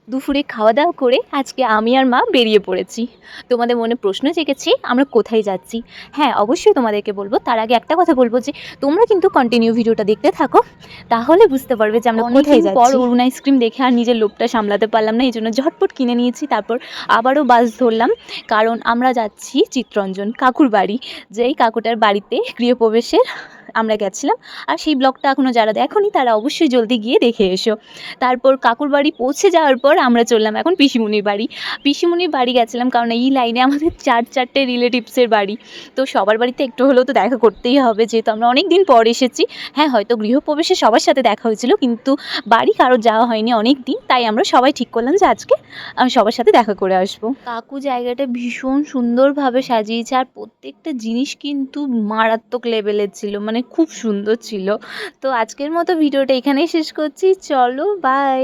দুপুরে খাওয়া দাওয়া করে আজকে আমি আর মা বেরিয়ে পড়েছি। তোমাদের মনে প্রশ্ন জেগেছে আমরা কোথায় যাচ্ছি। হ্যাঁ, অবশ্যই তোমাদেরকে বলবো। তার আগে একটা কথা বলবো যে তোমরা কিন্তু কন্টিনিউ ভিডিওটা দেখতে থাকো, তাহলে বুঝতে পারবে যে আমরা কোথায় যাচ্ছি। পর অরুণ আইসক্রিম দেখে আর নিজের লোভটা সামলাতে পারলাম না, এই জন্য ঝটপট কিনে নিয়েছি। তারপর আবারও বাস ধরলাম, কারণ আমরা যাচ্ছি চিত্তরঞ্জন কাকুর বাড়ি। যেই কাকুটার বাড়িতে গৃহপ্রবেশের আমরা গেছিলাম। আর সেই ব্লগটা এখনও যারা দেখোনি তারা অবশ্যই জলদি গিয়ে দেখে এসো। তারপর কাকুর বাড়ি পৌঁছে যাওয়ার পর আমরা চললাম এখন পিসিমণির বাড়ি। পিসিমণির বাড়ি গেছিলাম কারণ এই লাইনে আমাদের 4-4টে রিলেটিভসের বাড়ি। তো সবার বাড়িতে একটু হলেও তো দেখা করতেই হবে, যেহেতু আমরা অনেক দিন পর এসেছি। হ্যাঁ, হয়তো গৃহপ্রবেশে সবার সাথে দেখা হয়েছিল, কিন্তু বাড়ি কারোর যাওয়া হয়নি অনেক দিন, তাই আমরা সবাই ঠিক করলাম যে আজকে সবার সাথে দেখা করে আসবো। কাকু জায়গাটা ভীষণ সুন্দরভাবে সাজিয়েছে, আর প্রত্যেকটা জিনিস কিন্তু মারাত্মক লেভেলের ছিল, মানে খুব সুন্দর ছিল। তো আজকের মতো ভিডিওটা এখানেই শেষ করছি। চলো, বাই।